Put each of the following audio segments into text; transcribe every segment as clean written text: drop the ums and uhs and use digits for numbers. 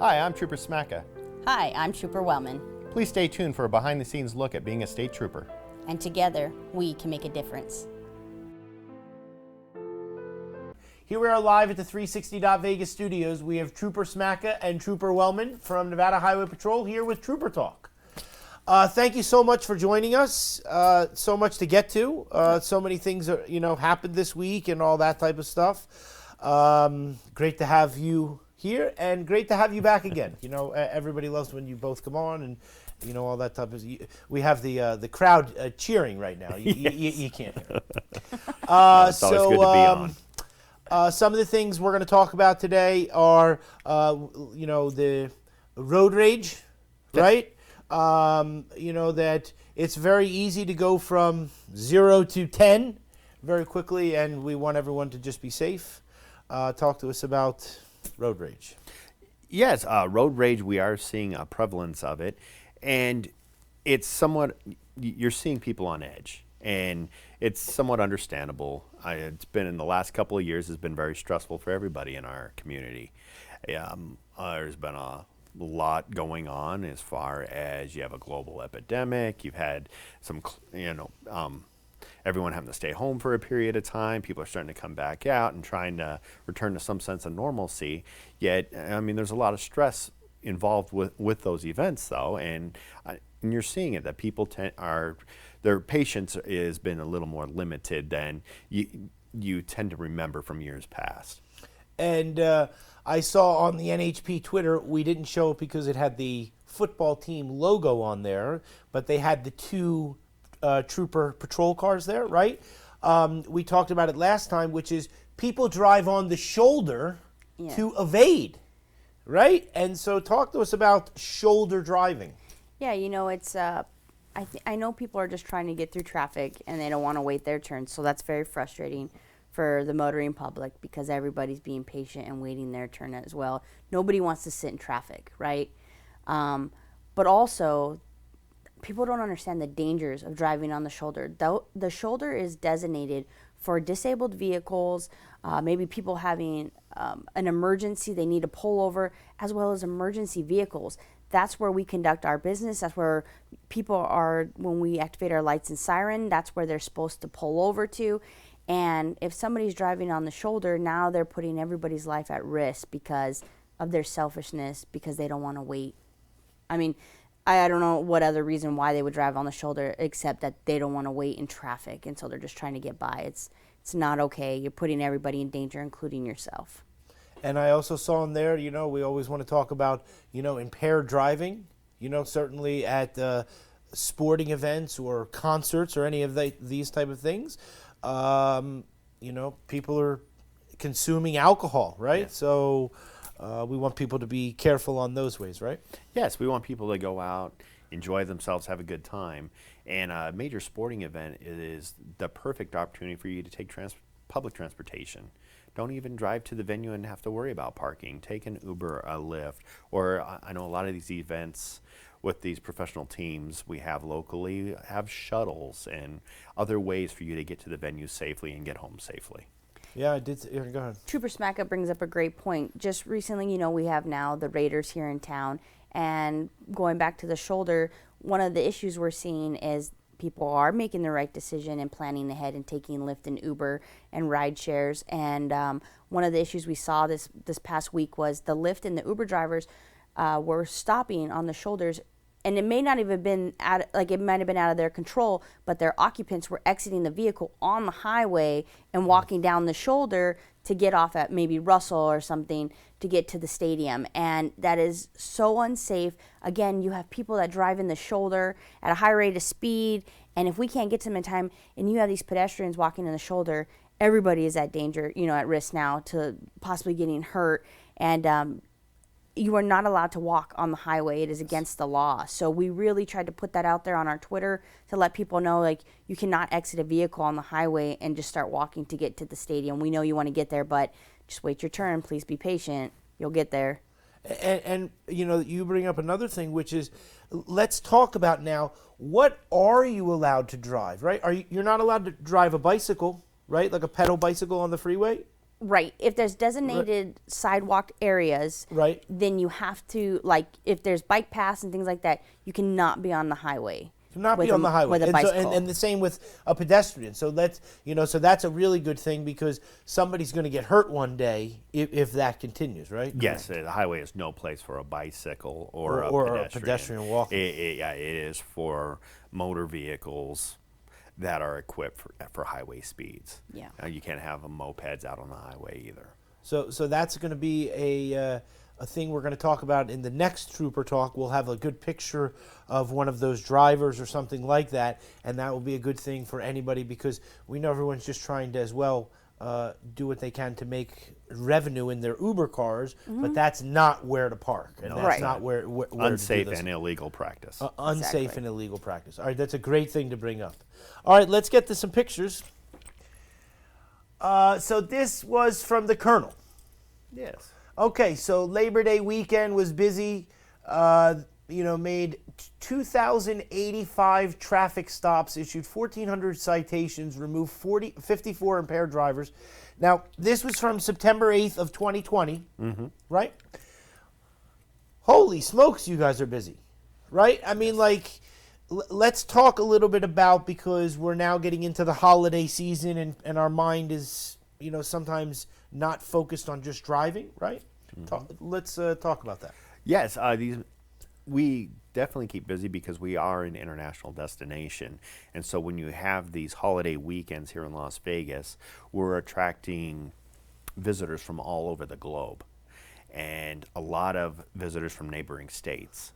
Hi, I'm Trooper Smacka. Hi, I'm Trooper Wellman, Please stay tuned for a behind-the-scenes look at being a state trooper. and together we can make a difference. Here we are live at the 360 Vegas studios. We have Trooper Smacka and Trooper Wellman from Nevada Highway Patrol here with Trooper Talk. Thank you so much for joining us. So much to get to. So many things happened this week and all that type of stuff. Great to have you here and great to have you back again. Everybody loves when you both come on and all that type of. We have the crowd cheering right now. You can't hear it. It's always good to be on. Some of the things we're going to talk about today are, the road rage, right? That it's very easy to go from 0 to 10 very quickly, and we want everyone to just be safe. Talk to us about road rage. Yes, road rage, we are seeing a prevalence of it, and it's somewhat, you're seeing people on edge, and it's somewhat understandable. It's been, in the last couple of years, has been very stressful for everybody in our community. There's been a lot going on as far as you have a global epidemic. You've had some, everyone having to stay home for a period of time. People are starting to come back out and trying to return to some sense of normalcy. Yet, there's a lot of stress involved with those events, though, and you're seeing it that people their patience has been a little more limited than you tend to remember from years past. And I saw on the NHP Twitter, we didn't show it because it had the football team logo on there, but they had the two trooper patrol cars there, right? We talked about it last time, which is people drive on the shoulder to evade, right? And so talk to us about shoulder driving. Yeah, it's I know people are just trying to get through traffic and they don't want to wait their turn, so that's very frustrating for the motoring public because everybody's being patient and waiting their turn as well. Nobody wants to sit in traffic, right? But also, people don't understand the dangers of driving on the shoulder. The shoulder is designated for disabled vehicles, maybe people having an emergency they need to pull over, as well as emergency vehicles. That's where we conduct our business. That's where people are, when we activate our lights and siren, that's where they're supposed to pull over to. And if somebody's driving on the shoulder, now they're putting everybody's life at risk because of their selfishness, because they don't want to wait. I don't know what other reason why they would drive on the shoulder except that they don't want to wait in traffic, and so they're just trying to get by. It's not okay. You're putting everybody in danger, including yourself. And I also saw in there, we always want to talk about, impaired driving, certainly at sporting events or concerts or any of these type of things. People are consuming alcohol, right? Yeah. So we want people to be careful on those ways, right? Yes, we want people to go out, enjoy themselves, have a good time. And a major sporting event is the perfect opportunity for you to take public transportation. Don't even drive to the venue and have to worry about parking. Take an Uber, a Lyft, or I know a lot of these events with these professional teams we have locally have shuttles and other ways for you to get to the venue safely and get home safely. Yeah, I did. Go ahead. Trooper Smacka brings up a great point. Just recently, we have now the Raiders here in town, and going back to the shoulder, one of the issues we're seeing is people are making the right decision and planning ahead and taking Lyft and Uber and ride shares. And one of the issues we saw this past week was the Lyft and the Uber drivers were stopping on the shoulders, and it may not even been it might have been out of their control, but their occupants were exiting the vehicle on the highway and walking down the shoulder to get off at maybe Russell or something to get to the stadium. And that is so unsafe. Again, you have people that drive in the shoulder at a high rate of speed, and if we can't get to them in time, and you have these pedestrians walking in the shoulder, everybody is at danger, at risk now to possibly getting hurt. And you are not allowed to walk on the highway. It is against the law. So we really tried to put that out there on our Twitter to let people know, you cannot exit a vehicle on the highway and just start walking to get to the stadium. We know you want to get there, but just wait your turn. Please be patient. You'll get there. And you bring up another thing, which is, let's talk about now, what are you allowed to drive, right? You're not allowed to drive a bicycle, right? Like a pedal bicycle on the freeway? Right. If there's designated sidewalk areas, Right. then you have to, like, if there's bike paths and things like that, you cannot be on the highway. Not with be on a- the highway. with a and, bicycle. and the same with a pedestrian. So so that's a really good thing because somebody's going to get hurt one day if that continues, right? Yes, the highway is no place for a bicycle or, Or a a pedestrian walking. Yeah, it is for motor vehicles that are equipped for highway speeds. Yeah. You can't have mopeds out on the highway either. So that's going to be a thing we're going to talk about in the next Trooper Talk. We'll have a good picture of one of those drivers or something like that, and that will be a good thing for anybody because we know everyone's just trying to as well do what they can to make revenue in their Uber cars, but that's not where to park, and that's Right. not where to do Unsafe this. and illegal practice. Unsafe Exactly. and illegal practice. All right, that's a great thing to bring up. All right, let's get to some pictures. So this was from the Colonel. Yes. Okay, so Labor Day weekend was busy. Made 2,085 traffic stops, issued 1,400 citations, removed 54 impaired drivers. Now, this was from September 8th of 2020, right? Holy smokes, you guys are busy, right? I mean, let's talk a little bit about, because we're now getting into the holiday season and our mind is, sometimes not focused on just driving, right? Let's talk about that. Yes, we definitely keep busy because we are an international destination. And so when you have these holiday weekends here in Las Vegas, we're attracting visitors from all over the globe and a lot of visitors from neighboring states.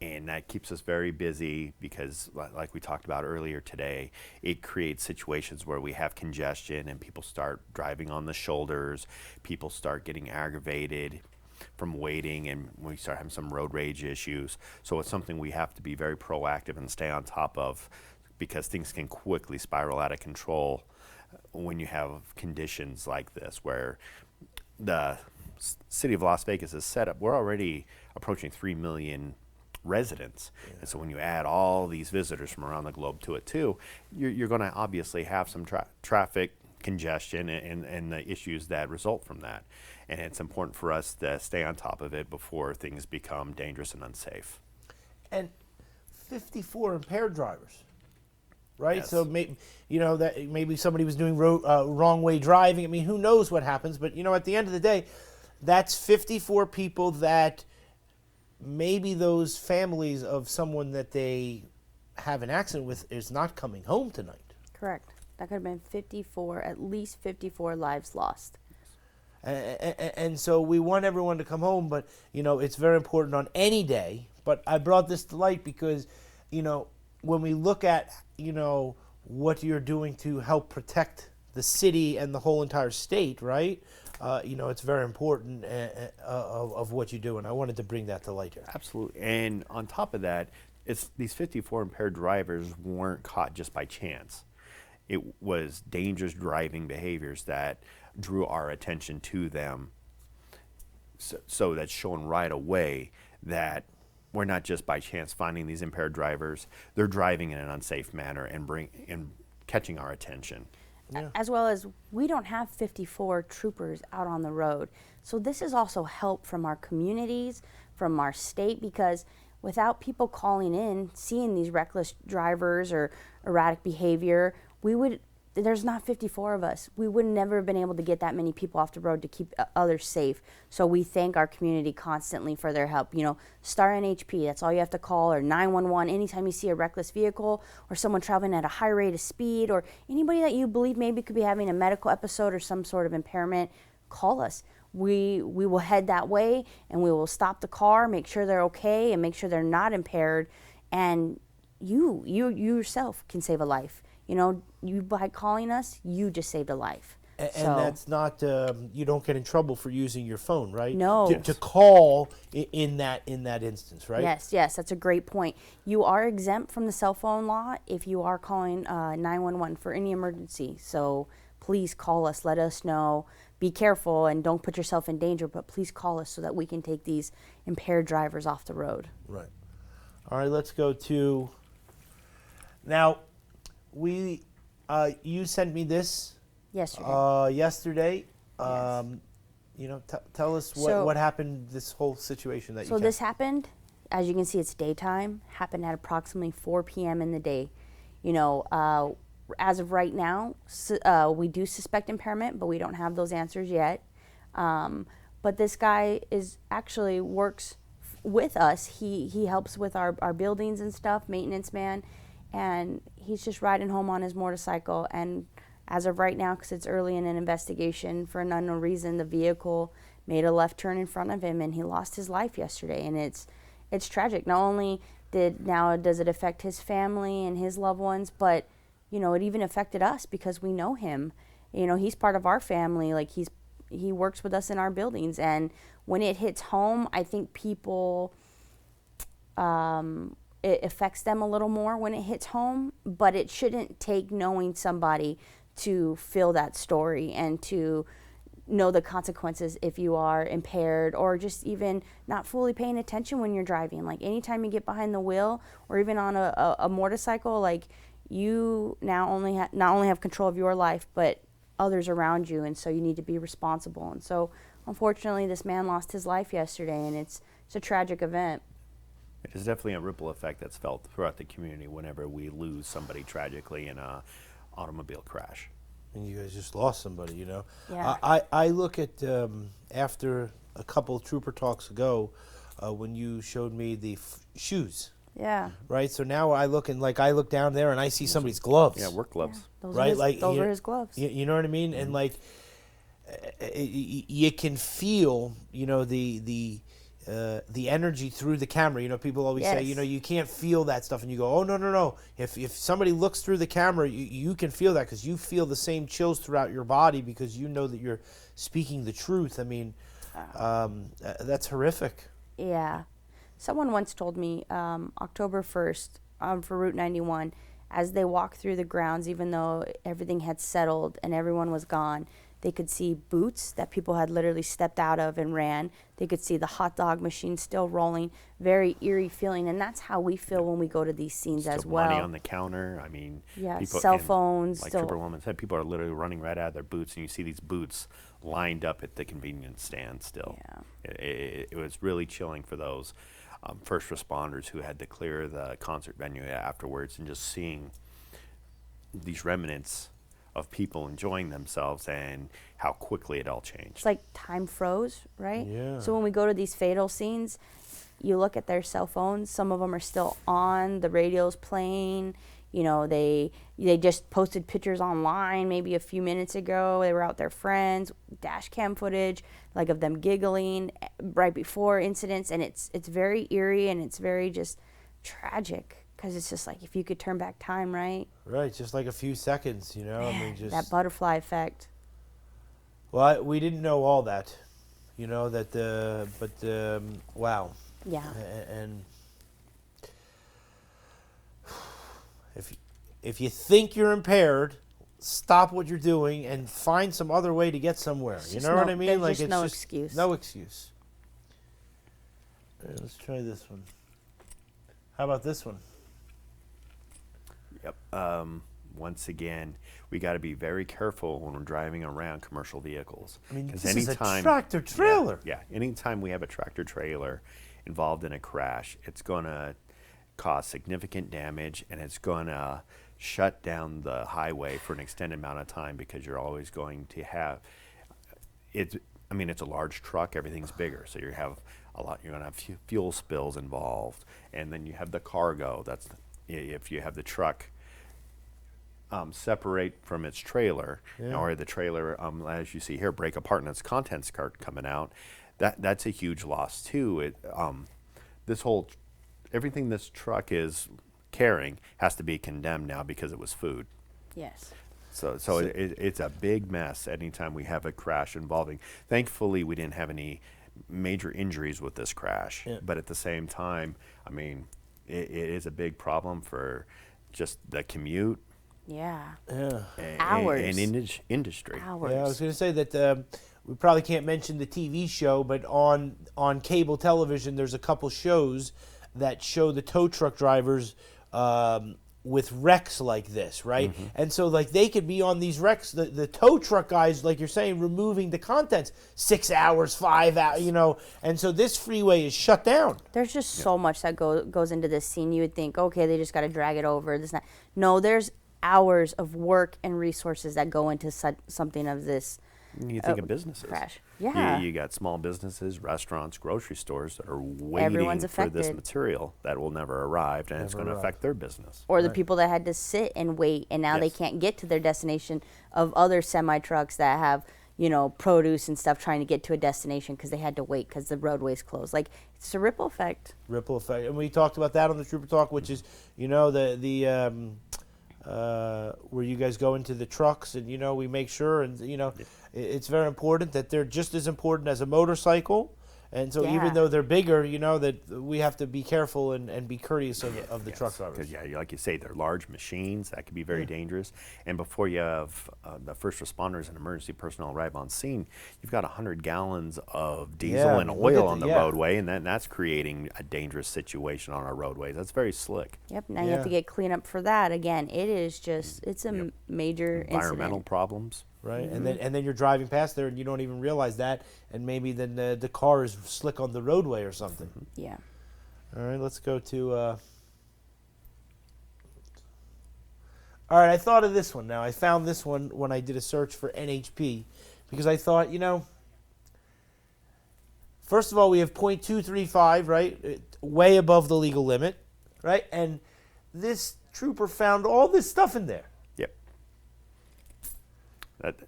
And that keeps us very busy because, like we talked about earlier today, it creates situations where we have congestion and people start driving on the shoulders, people start getting aggravated from waiting, and we start having some road rage issues. So it's something we have to be very proactive and stay on top of because things can quickly spiral out of control when you have conditions like this where the city of Las Vegas is set up. We're already approaching 3 million residents. And so when you add all these visitors from around the globe to it too, you're going to obviously have some traffic congestion and the issues that result from that. And it's important for us to stay on top of it before things become dangerous and unsafe. And 54 impaired drivers, right? Yes. So that maybe somebody was doing wrong way driving. I mean, who knows what happens? But at the end of the day, that's 54 people that maybe those families of someone that they have an accident with is not coming home tonight. Correct. That could have been 54, at least 54 lives lost. And so we want everyone to come home, but it's very important on any day. But I brought this to light because when we look at what you're doing to help protect the city and the whole entire state, right? It's very important of what you do, and I wanted to bring that to light here. Absolutely. And on top of that, these 54 impaired drivers weren't caught just by chance. It was dangerous driving behaviors that drew our attention to them. So that's shown right away that we're not just by chance finding these impaired drivers. They're driving in an unsafe manner and catching our attention. Yeah. As well as we don't have 54 troopers out on the road. So this is also help from our communities, from our state, because without people calling in, seeing these reckless drivers or erratic behavior, there's not 54 of us. We would never have been able to get that many people off the road to keep others safe. So we thank our community constantly for their help. Star NHP, that's all you have to call, or 911 anytime you see a reckless vehicle or someone traveling at a high rate of speed, or anybody that you believe maybe could be having a medical episode or some sort of impairment, call us. We will head that way and we will stop the car, make sure they're okay and make sure they're not impaired, and you yourself can save a life. You by calling us, you just saved a life. And So- that's not you don't get in trouble for using your phone, right? No. To call in that instance, right? Yes, that's a great point. You are exempt from the cell phone law if you are calling 911 for any emergency. So please call us, let us know. Be careful and don't put yourself in danger, but please call us so that we can take these impaired drivers off the road. Right. All right. Let's go to now. You sent me this Yesterday. yesterday, Tell us So- what happened. This whole situation that So you. this happened, as you can see, it's daytime. Happened at approximately 4 p.m. in the day. As of right now, we do suspect impairment, but we don't have those answers yet. But this guy actually works with us. He helps with our buildings and stuff, maintenance man, and he's just riding home on his motorcycle. And as of right now, because it's early in an investigation, for an unknown reason, the vehicle made a left turn in front of him, and he lost his life yesterday. And it's tragic. Not only does it affect his family and his loved ones, but it even affected us because we know him. He's part of our family. Like he works with us in our buildings, and when it hits home, I think people it affects them a little more when it hits home. But it shouldn't take knowing somebody to feel that story and to know the consequences if you are impaired or just even not fully paying attention when you're driving. Like anytime you get behind the wheel or even on a motorcycle, like you now not only have control of your life, but others around you, and so you need to be responsible. And so unfortunately this man lost his life yesterday, and it's a tragic event. It is definitely a ripple effect that's felt throughout the community whenever we lose somebody tragically in a automobile crash. And you guys just lost somebody, Yeah. I look at, after a couple of Trooper Talks ago, when you showed me the shoes, Yeah. right? So now I look down there and I see somebody's gloves. Yeah, work gloves. Those Right, those are his gloves. You know what I mean? And you can feel, the energy through the camera. People always say, Yes. you can't feel that stuff, and you go, oh no. If somebody looks through the camera, you can feel that because you feel the same chills throughout your body because you know that you're speaking the truth. I mean, that's horrific. Yeah. Someone once told me October 1st for Route 91, as they walked through the grounds, even though everything had settled and everyone was gone, they could see boots that people had literally stepped out of and ran. They could see the hot dog machine still rolling, very eerie feeling. And that's how we feel when we go to these scenes as Still well. money on the counter. I mean, Yeah, people, cell and phones Like still- Trooper Woman said, people are literally running right out of their boots, and you see these boots lined up at the convenience stand still. Yeah. It was really chilling for those first responders who had to clear the concert venue afterwards, and just seeing these remnants of people enjoying themselves and how quickly it all changed. It's like time froze, right? Yeah. So when we go to these fatal scenes, you look at their cell phones. Some of them are still on. The radio's playing. They just posted pictures online maybe a few minutes ago. They were out with their friends. Dash cam footage, like of them giggling right before incidents, and it's very eerie and it's very just tragic because it's just like if you could turn back time, right? Right, just like a few seconds, I mean, just That butterfly effect. Well, we didn't know all that, wow. Yeah. And if you think you're impaired, stop what you're doing and find some other way to get somewhere. It's You just know what no- I mean? there's Like just it's no just excuse. no excuse. All right, let's try this one. How about this one? Yep. Once again, we got to be very careful when we're driving around commercial vehicles. I mean, 'Cause this is a anytime- tractor trailer. Yeah, anytime we have a tractor trailer involved in a crash, it's going to cause significant damage, and it's going to shut down the highway for an extended amount of time because you're always going to have it's a large truck, everything's bigger, so you have a lot. You're going to have fuel spills involved, and then you have the cargo. That's if you have the truck separate from its trailer, or the trailer, as you see here, break apart and its contents start coming out. That's a huge loss too. Everything this truck is carrying has to be condemned now because it was food. Yes. So it's a big mess anytime we have a crash involving. Thankfully, we didn't have any major injuries with this crash. Yeah. But at the same time, I mean, it is a big problem for just the commute Yeah. Yeah. Hours. and industry. Hours. Yeah, I was going to say that we probably can't mention the TV show, but on cable television, there's a couple shows that show the tow truck drivers with wrecks like this, right? And so like they could be on these wrecks, the tow truck guys, like you're saying, removing the contents 6 hours, 5 hours, you know, and so this freeway is shut down. There's just so much that goes into this scene. You would think, okay, they just got to drag it over. This, and that. No, there's hours of work and resources that go into something of this. You think of businesses. Crash. Yeah. You got small businesses, restaurants, grocery stores that are waiting Everyone's for this affected. material that will never arrive, and it's going to affect their business. Or the people that had to sit and wait, and now they Yes. can't get to their destination of other semi trucks that have, you know, produce and stuff trying to get to a destination because they had to wait because the roadway's closed. Like, it's a ripple effect. Ripple effect. And we talked about that on the Trooper Talk, which is, you know, where you guys go into the trucks and, you know, we make sure, and, you know, it's very important that they're just as important as a motorcycle. And so Yeah. even though they're bigger, you know, that we have to be careful and be courteous of the truck drivers. Because, yeah, like you say, they're large machines that can be very dangerous. And before you have the first responders and emergency personnel arrive on scene, you've got 100 gallons of diesel Yeah, and look oil at on the yeah. roadway, and that's creating a dangerous situation on our roadways. That's very slick. Yep. Now you have to Yeah. get cleanup for that. Again, it is just, it's a major Environmental incident. problems. Right, and then you're driving past there and you don't even realize that, and maybe then the car is slick on the roadway or something. Yeah. All right, let's go to. All right, I thought of this one now. I found this one when I did a search for NHP because I thought, you know, first of all, we have .235, right, way above the legal limit, right, and this trooper found all this stuff in there. Yep.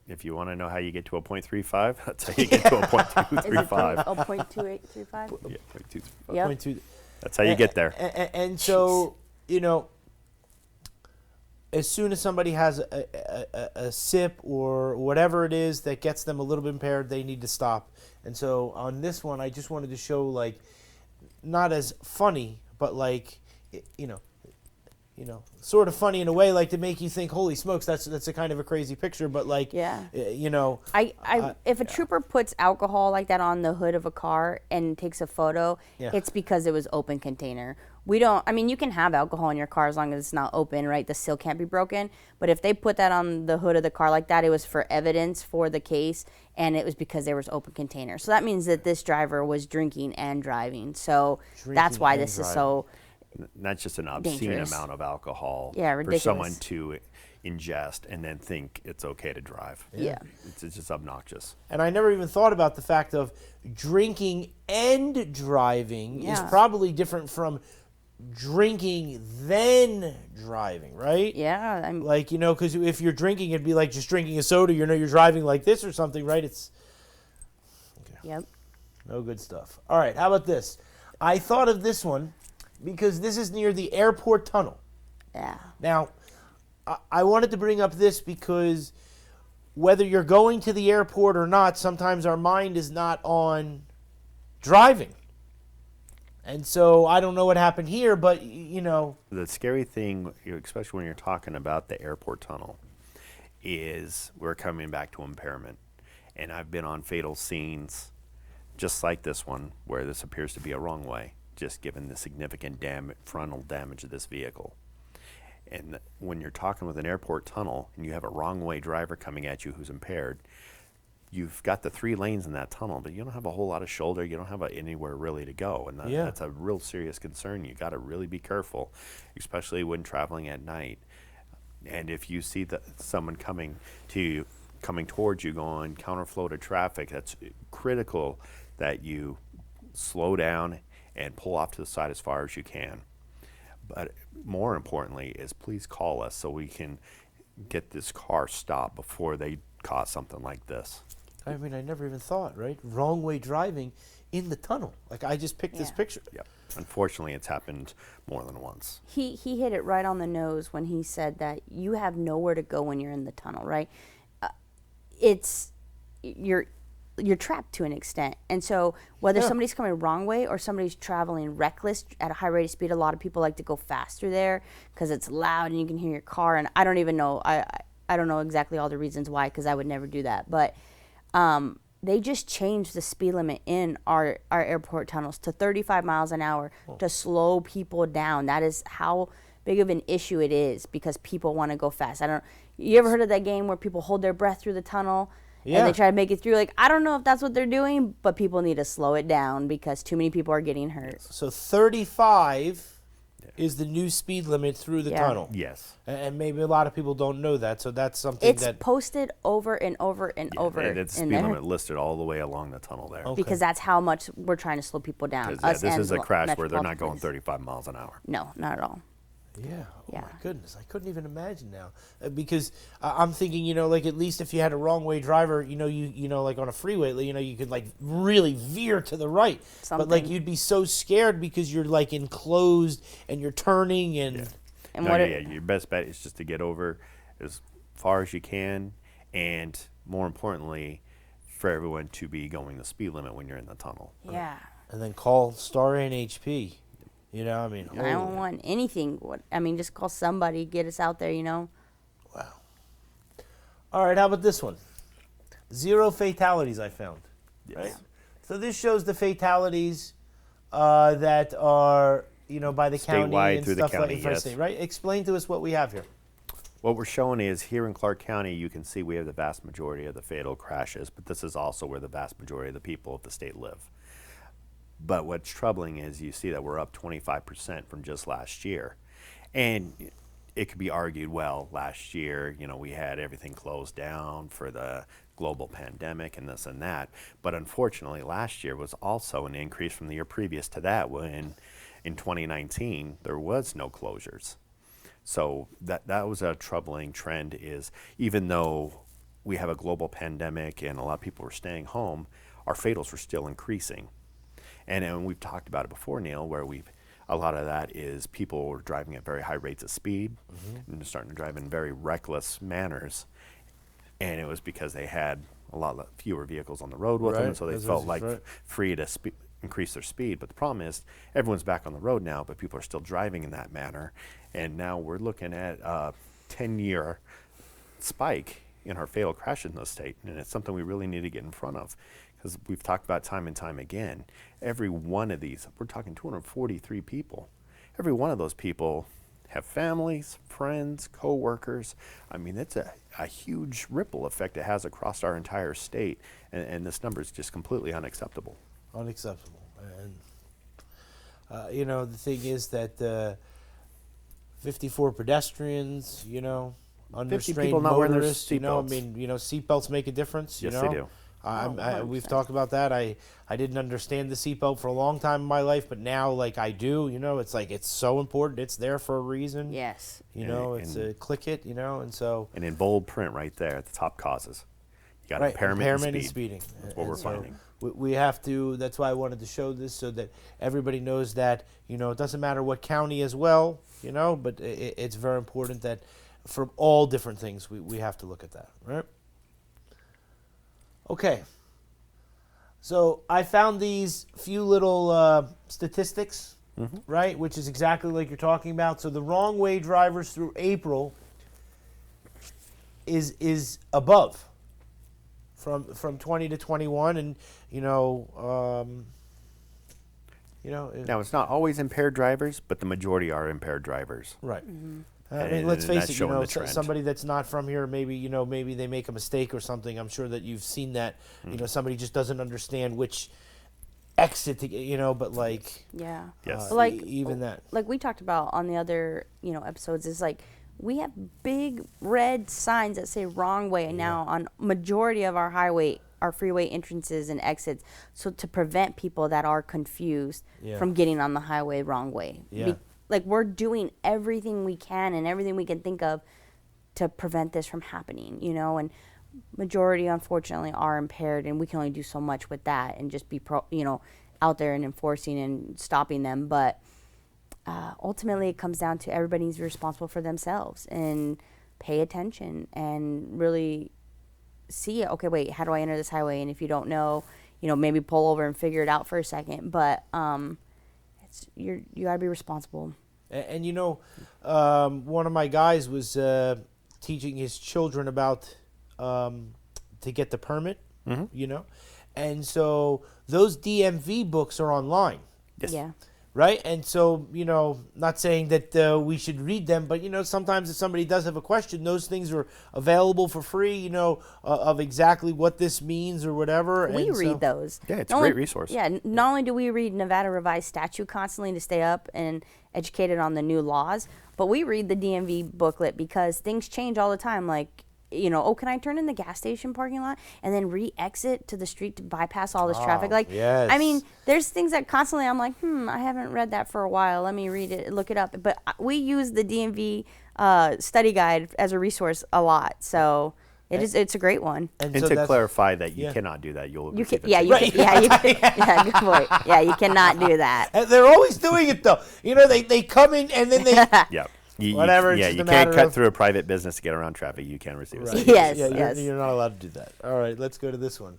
If you want to know how you get to a .35, that's how you get to a Is it .235. 0.2835? Yeah, .235. Yep. .2 That's how you get there. And so, you know, as soon as somebody has a sip or whatever it is that gets them a little bit impaired, they need to stop. And so on this one, I just wanted to show, like, not as funny, but like, you know, sort of funny in a way, like to make you think, holy smokes, that's a kind of a crazy picture. But like, Yeah. you know, If a trooper puts alcohol like that on the hood of a car and takes a photo, Yeah. it's because it was open container. We don't, I mean, you can have alcohol in your car as long as it's not open, right? The seal can't be broken. But if they put that on the hood of the car like that, it was for evidence for the case, and it was because there was open container. So that means that this driver was drinking and driving. So that's Drinking why and this is driving. so, That's just an obscene Dangerous. amount of alcohol Yeah, for someone ridiculous. to ingest and then think it's okay to drive. yeah. It's just obnoxious. and I never even thought about the fact of drinking and driving is Yeah. probably different from drinking then driving, right? Yeah. I'm, Like, you know, because if you're drinking, it'd be like just drinking a soda. You know, you're driving like this or something, right? It's yep. no good stuff. All right, how about this? I thought of this one because this is near the airport tunnel. Yeah. Now, I wanted to bring up this because whether you're going to the airport or not, sometimes our mind is not on driving. And so I don't know what happened here, but, you know. The scary thing, especially when you're talking about the airport tunnel, is we're coming back to impairment. And I've been on fatal scenes just like this one where this appears to be a wrong way, just given the significant frontal damage of this vehicle. And when you're talking with an airport tunnel and you have a wrong way driver coming at you who's impaired, you've got the 3 lanes in that tunnel, but you don't have a whole lot of shoulder. You don't have anywhere really to go. And Yeah. that's a real serious concern. You got to really be careful, especially when traveling at night. And if you see someone coming towards you going counterflow to traffic, that's critical that you slow down and pull off to the side as far as you can. But more importantly is please call us so we can get this car stopped before they cause something like this. I mean, I never even thought, right? Wrong way driving in the tunnel. Like, I just picked this Yeah. picture. Yep. Unfortunately, it's happened more than once. He hit it right on the nose when he said that you have nowhere to go when you're in the tunnel, right? You're trapped to an extent. And so whether Yeah. somebody's coming wrong way or somebody's traveling reckless at a high rate of speed, a lot of people like to go faster there because it's loud and you can hear your car. And I don't even know, I don't know exactly all the reasons why, because I would never do that. But they just changed the speed limit in our airport tunnels to 35 miles an hour to slow people down. That is how big of an issue it is because people want to go fast. I don't. You ever heard of that game where people hold their breath through the tunnel? Yeah. And they try to make it through. Like, I don't know if that's what they're doing, but people need to slow it down because too many people are getting hurt. So 35 is the new speed limit through the Yeah. tunnel. Yes. And maybe a lot of people don't know that. So that's something It's that posted over and over and over. And it's in speed there limit listed all the way along the tunnel there. Okay. because that's how much we're trying to slow people down. 'Cause, Us this and is a crash where they're Metropolitan not going Police. 35 miles an hour. No, not at all. Yeah. Oh Yeah. my goodness, I couldn't even imagine now because I'm thinking, like at least if you had a wrong way driver, you like on a freeway, you could like really veer to the right. But like Something. you'd be so scared because you're like enclosed and you're turning and And No, what yeah, your best bet is just to get over as far as you can, and more importantly, for everyone to be going the speed limit when you're in the tunnel. Yeah. and then call Star NHP. I mean, holy- 911, anything. Just call somebody, get us out there, wow. All right, how about this one? 0 fatalities I found. Yes. Right? So this shows the fatalities that are, by the county Statewide and through the stuff county, like that. yes. Right? Explain to us what we have here. What we're showing is here in Clark County, you can see we have the vast majority of the fatal crashes, but this is also where the vast majority of the people of the state live. But what's troubling is you see that we're up 25% from just last year. And it could be argued, well, last year, we had everything closed down for the global pandemic and this and that. But unfortunately, last year was also an increase from the year previous to that when in 2019, there was no closures. So that was a troubling trend is even though we have a global pandemic and a lot of people were staying home, our fatals were still increasing. And we've talked about it before, Neil, where a lot of that is people were driving at very high rates of speed and starting to drive in very reckless manners. And it was because they had a lot fewer vehicles on the road with them, Right, so they that's felt right. like free to increase their speed. But the problem is everyone's back on the road now, but people are still driving in that manner. And now we're looking at a 10-year spike in our fatal crashes in the state. And it's something we really need to get in front of because we've talked about time and time again. Every one of these, we're talking 243 people. Every one of those people have families, friends, co-workers. It's a huge ripple effect it has across our entire state. And this number is just completely unacceptable. Unacceptable. And, the thing is that 54 pedestrians, unrestrained people not wearing their motorists, seatbelts. Seatbelts make a difference, Yes, they do. We've 100%. talked about that. I didn't understand the seatbelt for a long time in my life, but now, I do, it's like, it's so important. It's there for a reason. Yes. It's a click it, and so. And in bold print right there at the top causes, you got Right, impairment and and speed. speeding. That's what we're so finding. we have to, that's why I wanted to show this so that everybody knows that, it doesn't matter what county as well, but it's very important that from all different things, we have to look at that, right? Okay. So I found these few little statistics, right, which is exactly like you're talking about. So the wrong way drivers through April is above from 20 to 21, and Now, it's not always impaired drivers, but the majority are impaired drivers. right. And- Let's and face that's it. showing the trend. Somebody that's not from here, maybe maybe they make a mistake or something. I'm sure that you've seen that. Somebody just doesn't understand which exit to get. But like, Yeah. Yes. But like even that. like we talked about on the other episodes is like we have big red signs that say wrong way now on majority of our freeway entrances and exits, so to prevent people that are confused Yeah. from getting on the highway wrong way. Yeah. Like we're doing everything we can and everything we can think of to prevent this from happening, and majority unfortunately are impaired, and we can only do so much with that and just be out there and enforcing and stopping them. But ultimately it comes down to everybody needs to be responsible for themselves and pay attention and really see it. Okay, wait, how do I enter this highway? And if you don't know, maybe pull over and figure it out for a second. But you gotta be responsible. And one of my guys was teaching his children about to get the permit, and so those DMV books are online. Yes. Yeah. right? And so, not saying that we should read them, but sometimes if somebody does have a question, those things are available for free, of exactly what this means or whatever. We and read those. Yeah, it's Not a great only- resource. Yeah, not only do we read Nevada Revised Statute constantly to stay up and educated on the new laws, but we read the DMV booklet because things change all the time. Like, oh, can I turn in the gas station parking lot and then re-exit to the street to bypass all this traffic? Like, yes. I mean, there's things that constantly I'm like, I haven't read that for a while. Let me read it, look it up. But we use the DMV study guide as a resource a lot, so it's a great one. And so to that's- clarify that you yeah. cannot do that. You'll You can, receive a yeah, ticket. yeah, good point. Yeah, you cannot do that. And they're always doing it though. They come in and then they Yeah. Whatever, it's Yeah, just you a can't matter cut of- through a private business to get around traffic. You can receive a Right. ticket. Yes, Yeah, yes. you're not allowed to do that. All right, let's go to this one.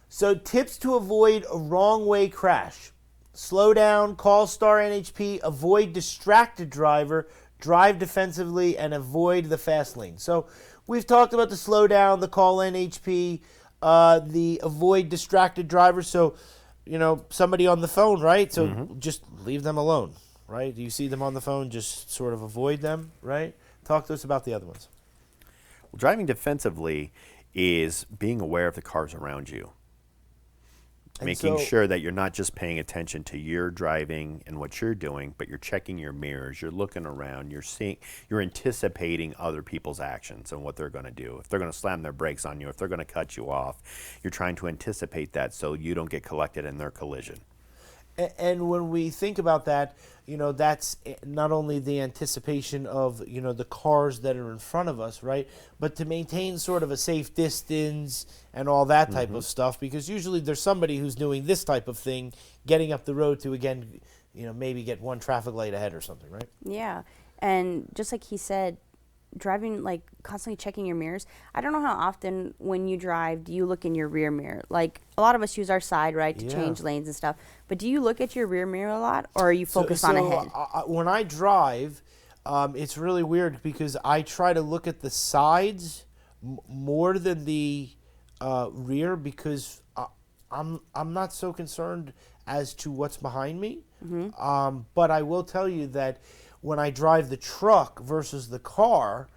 So, tips to avoid a wrong way crash: slow down, call Star NHP, avoid distracted driver, drive defensively, and avoid the fast lane. So, we've talked about the slow down, the call NHP, the avoid distracted driver. So, somebody on the phone, right? So, just leave them alone, right? Do you see them on the phone, just sort of avoid them, right? Talk to us about the other ones. Well, driving defensively is being aware of the cars around you. And Making so- sure that you're not just paying attention to your driving and what you're doing, but you're checking your mirrors, you're looking around, you're anticipating other people's actions and what they're going to do. If they're going to slam their brakes on you, if they're going to cut you off, you're trying to anticipate that so you don't get collected in their collision. And when we think about that, that's not only the anticipation of, the cars that are in front of us, right? But to maintain sort of a safe distance and all that type of stuff, because usually there's somebody who's doing this type of thing, getting up the road to, again, maybe get one traffic light ahead or something, right? Yeah, and just like he said, driving, like constantly checking your mirrors. I don't know how often when you drive do you look in your rear mirror. Like a lot of us use our side, right, to Yeah. change lanes and stuff. But do you look at your rear mirror a lot, or are you focused on ahead? When I drive, it's really weird because I try to look at the sides more than the rear because I'm not so concerned as to what's behind me. But I will tell you that when I drive the truck versus the car,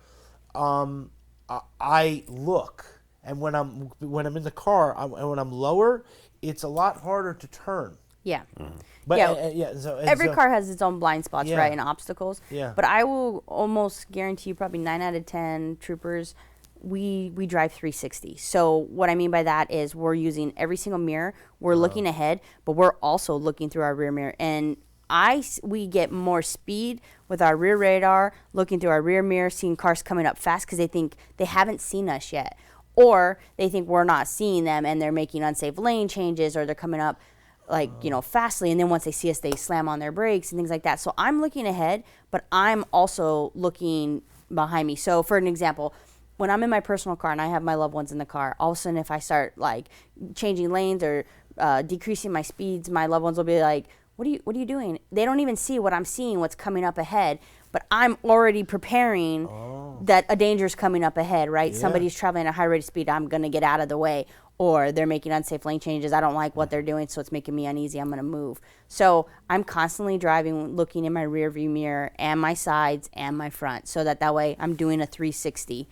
I look, and when I'm in the car, and when I'm lower, it's a lot harder to turn. Yeah. But Yeah. Every car has its own blind spots, Yeah. right, and obstacles. Yeah. But I will almost guarantee you, probably 9 out of 10 troopers, we drive 360. So what I mean by that is we're using every single mirror. We're looking ahead, but we're also looking through our rear mirror. And we get more speed with our rear radar, looking through our rear mirror, seeing cars coming up fast because they think they haven't seen us yet. Or they think we're not seeing them and they're making unsafe lane changes, or they're coming up fastly, and then once they see us, they slam on their brakes and things like that. So I'm looking ahead, but I'm also looking behind me. So for an example, when I'm in my personal car and I have my loved ones in the car, all of a sudden if I start changing lanes or decreasing my speeds, my loved ones will be like, what are you doing? They don't even see what I'm seeing, what's coming up ahead, but I'm already preparing that a danger is coming up ahead, right? Yeah. Somebody's traveling at a high rate of speed, I'm going to get out of the way. Or they're making unsafe lane changes. I don't like what they're doing, so it's making me uneasy. I'm going to move. So I'm constantly driving, looking in my rear view mirror and my sides and my front, so that way I'm doing a 360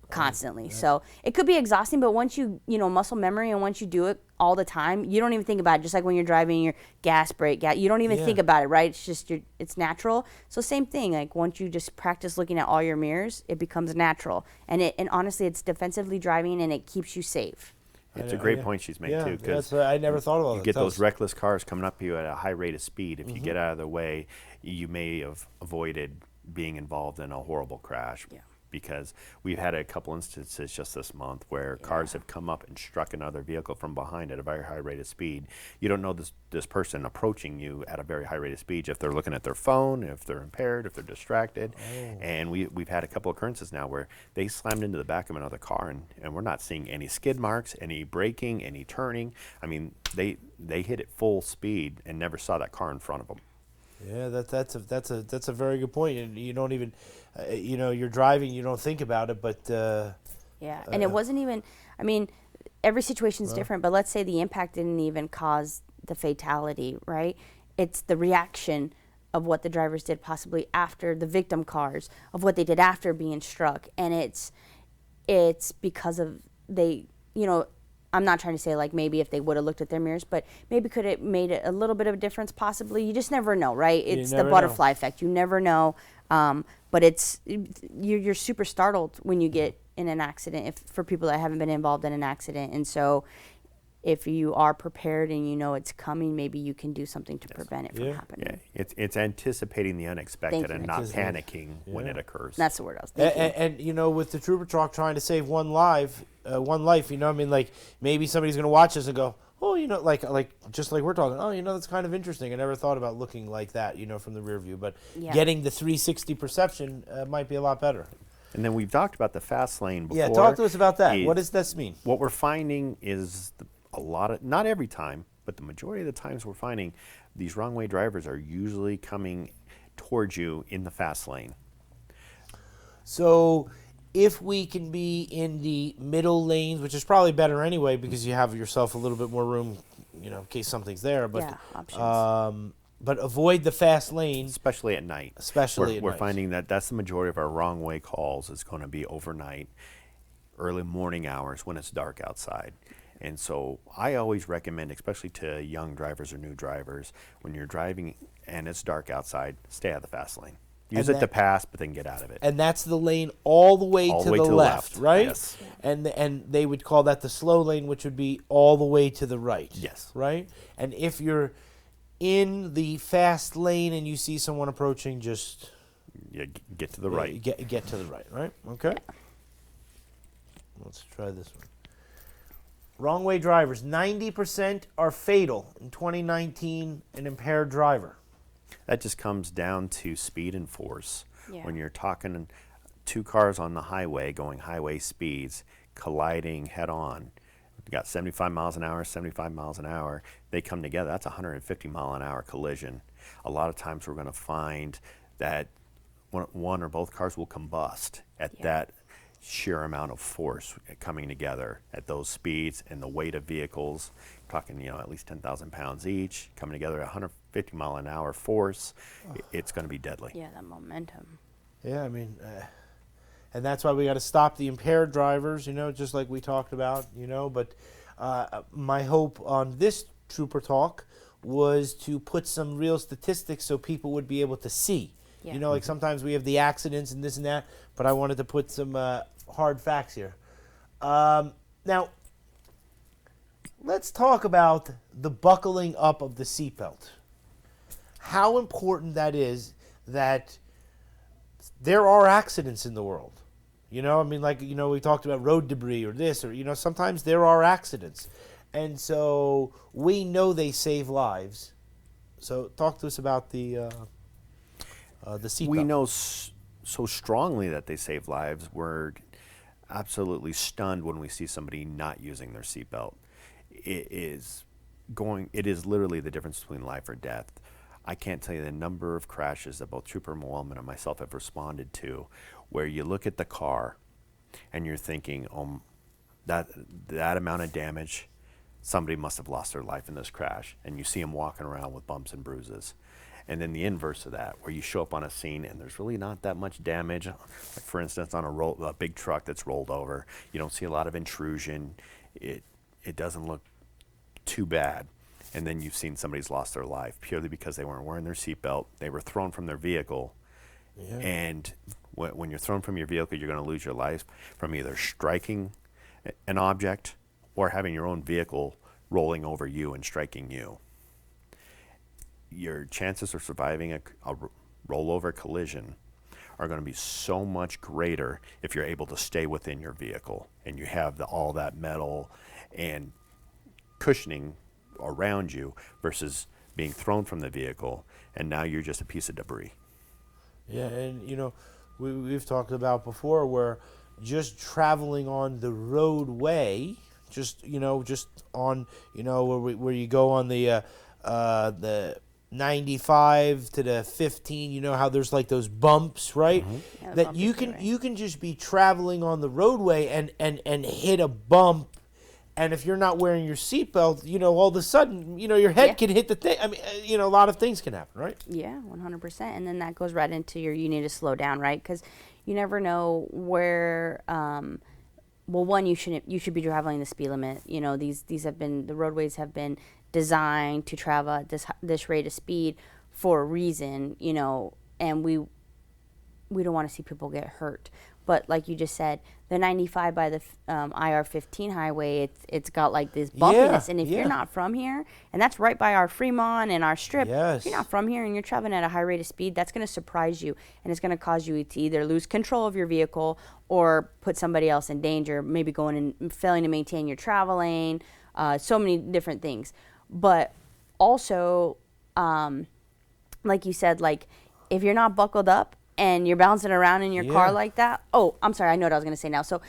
constantly. So it could be exhausting, but once you muscle memory, and once you do it all the time, you don't even think about it. Just like when you're driving your gas, brake, you don't even think about it, right? It's just it's natural. So same thing. Like once you just practice looking at all your mirrors, it becomes natural. And honestly, it's defensively driving, and it keeps you safe. It's a great point she's made too, because I never thought about you that. get Tell those us. reckless cars coming up to you at a high rate of speed. If you get out of the way, you may have avoided being involved in a horrible crash. Yeah. Because we've had a couple instances just this month where cars have come up and struck another vehicle from behind at a very high rate of speed. You don't know this person approaching you at a very high rate of speed, if they're looking at their phone, if they're impaired, if they're distracted. And we've had a couple occurrences now where they slammed into the back of another car, and we're not seeing any skid marks, any braking, any turning. I mean, they hit it full speed and never saw that car in front of them. Yeah, that's a very good point. And you don't even, you're driving, you don't think about it, but Yeah, and it wasn't even, I mean, every situation is different, but let's say the impact didn't even cause the fatality, right? it's the reaction of what the drivers did possibly after the victim cars, of what they did after being struck. And it's because of they, you know, I'm not trying to say like maybe if they would have looked at their mirrors, but maybe could it made it a little bit of a difference possibly. You just never know, right? It's the never butterfly effect. You never know. But you're super startled when you get in an accident, if for people that haven't been involved in an accident. And so if you are prepared and you know it's coming, maybe you can do something to prevent it from happening. Yeah, it's anticipating the unexpected Thank you. and not panicking when it occurs. That's the word I was thinking. And you know, with the Trooper Talk trying to save one life, you know, I mean, like maybe somebody's going to watch this and go, oh, you know, like just like we're talking, oh, you know, that's kind of interesting. I never thought about looking like that, you know, from the rear view. But getting the 360 perception might be a lot better. And then we've talked about the fast lane before. Yeah, talk to us about that. What does this mean? What we're finding is a lot of, not every time, but the majority of the times we're finding these wrong way drivers are usually coming towards you in the fast lane. So if we can be in the middle lanes, which is probably better anyway because you have yourself a little bit more room, you know, in case something's there. But options. But avoid the fast lane, especially at night. We're finding that that's the majority of our wrong way calls is going to be overnight, early morning hours when it's dark outside. And so I always recommend, especially to young drivers or new drivers, when you're driving and it's dark outside, stay out of the fast lane. Use it to pass, but then get out of it. And that's the lane all the way to the left, right? Yes. And they would call that the slow lane, which would be all the way to the right. Yes. Right? And if you're in the fast lane and you see someone approaching, just get to the right. Get to the right? Okay. Let's try this one. Wrong way drivers, 90% are fatal in 2019, an impaired driver. That just comes down to speed and force. Yeah. When you're talking two cars on the highway going highway speeds, colliding head on, you got 75 miles an hour, they come together, that's a 150 mile an hour collision. A lot of times we're going to find that one or both cars will combust at that sheer amount of force coming together at those speeds and the weight of vehicles, talking, you know, at least 10,000 pounds each, coming together at 150 mile an hour force, it's going to be deadly. Yeah, that momentum. Yeah, I mean, and that's why we got to stop the impaired drivers, you know, just like we talked about, you know. But my hope on this Trooper Talk was to put some real statistics so people would be able to see. Yeah. You know, like sometimes we have the accidents and this and that, but I wanted to put some hard facts here. Now, let's talk about the buckling up of the seatbelt. How important that is, that there are accidents in the world. You know, I mean, like, you know, we talked about road debris or this, or, you know, sometimes there are accidents. And so we know they save lives. So talk to us about the seatbelt. We know so strongly that they save lives. We're absolutely stunned when we see somebody not using their seatbelt. It is literally the difference between life or death. I can't tell you the number of crashes that both Trooper Wellman and myself have responded to, where you look at the car and you're thinking, oh, that amount of damage, somebody must have lost their life in this crash, and you see them walking around with bumps and bruises. And then the inverse of that, where you show up on a scene and there's really not that much damage. Like, for instance, on a big truck that's rolled over, you don't see a lot of intrusion. It doesn't look too bad. And then you've seen somebody's lost their life purely because they weren't wearing their seatbelt. They were thrown from their vehicle. Yeah. And when you're thrown from your vehicle, you're going to lose your life from either striking an object or having your own vehicle rolling over you and striking you. Your chances of surviving a rollover collision are going to be so much greater if you're able to stay within your vehicle and you have all that metal and cushioning around you versus being thrown from the vehicle and now you're just a piece of debris. Yeah, and you know, we've talked about before where just traveling on the roadway, just on, you know, where you go on the 95 to the 15, you know how there's like those bumps, right? Mm-hmm. Yeah, that you can just be traveling on the roadway and hit a bump And if you're not wearing your seatbelt, you know, all of a sudden, you know, your head Yeah. can hit the thing. I mean, you know, a lot of things can happen, right? Yeah, 100%. And then that goes right into you need to slow down, right? Because you never know where, well, one, you should be traveling the speed limit. You know, the roadways have been designed to travel at this rate of speed for a reason, you know, and we don't want to see people get hurt. But like you just said, the 95 by the IR-15 highway, it's got like this bumpiness. And if yeah. you're not from here, and that's right by our Fremont and our Strip, Yes. if you're not from here and you're traveling at a high rate of speed, that's going to surprise you. And it's going to cause you to either lose control of your vehicle or put somebody else in danger, maybe going and failing to maintain your travel lane, so many different things. But also, like you said, like if you're not buckled up and you're bouncing around in your Yeah. car like that. Oh, I'm sorry. I know what I was going to say now. So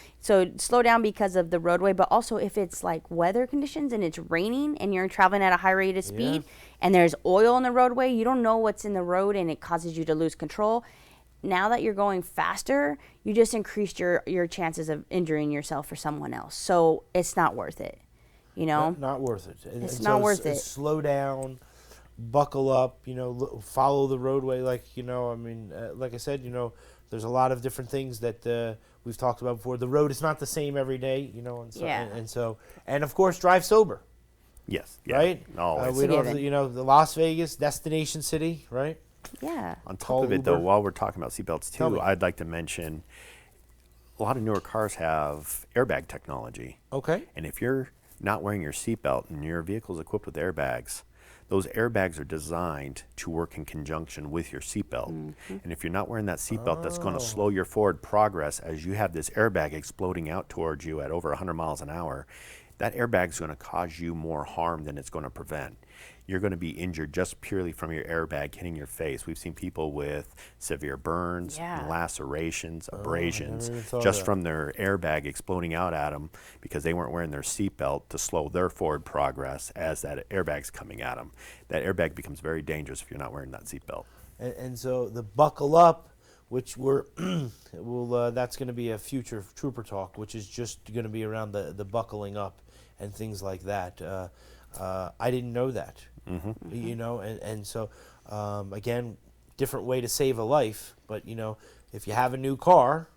slow down because of the roadway, but also if it's like weather conditions and it's raining and you're traveling at a high rate of speed and there's oil in the roadway, you don't know what's in the road and it causes you to lose control. Now that you're going faster, you just increased your chances of injuring yourself or someone else. So it's not worth it, you know? Not worth it. It's And not so worth it. Slow down, buckle up, you know, follow the roadway. Like, you know, I mean, like I said, you know, there's a lot of different things that we've talked about before. The road is not the same every day, you know, and so, Yeah. and of course, drive sober, Yes. Yeah. right? Always. We don't, have Given. to, you know, the Las Vegas destination city, right? Yeah. On top Call of it, though, Uber. while we're talking about seatbelts Tell me. too, I'd like to mention a lot of newer cars have airbag technology. Okay. And if you're not wearing your seatbelt and your vehicle is equipped with airbags, those airbags are designed to work in conjunction with your seatbelt. And if you're not wearing that seatbelt, that's going to slow your forward progress as you have this airbag exploding out towards you at over 100 miles an hour. That airbag is going to cause you more harm than it's going to prevent. You're going to be injured just purely from your airbag hitting your face. We've seen people with severe burns, Yeah. lacerations, even abrasions, thought of just that. from their airbag exploding out at them because they weren't wearing their seatbelt to slow their forward progress as that airbag's coming at them. That airbag becomes very dangerous if you're not wearing that seatbelt. And so the buckle up, which we're, that's going to be a future Trooper Talk, which is just going to be around the buckling up and things like that. I didn't know that, you know, and so, again, different way to save a life. But, you know, if you have a new car,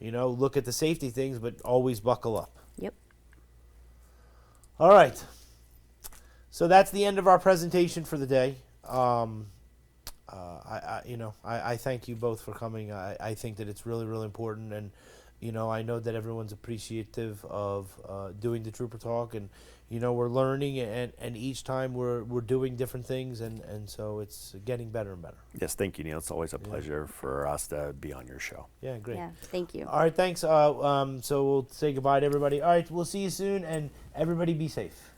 you know, look at the safety things, but always buckle up. Yep. All right. So that's the end of our presentation for the day. I thank you both for coming. I think that it's really, really important, and you know, I know that everyone's appreciative of doing the Trooper Talk, and you know, we're learning, and each time we're doing different things, and so it's getting better and better. Yes, thank you, Neil. It's always a pleasure for us to be on your show. Yeah, great. Yeah. Thank you. All right, thanks. So we'll say goodbye to everybody. All right, we'll see you soon, and everybody be safe.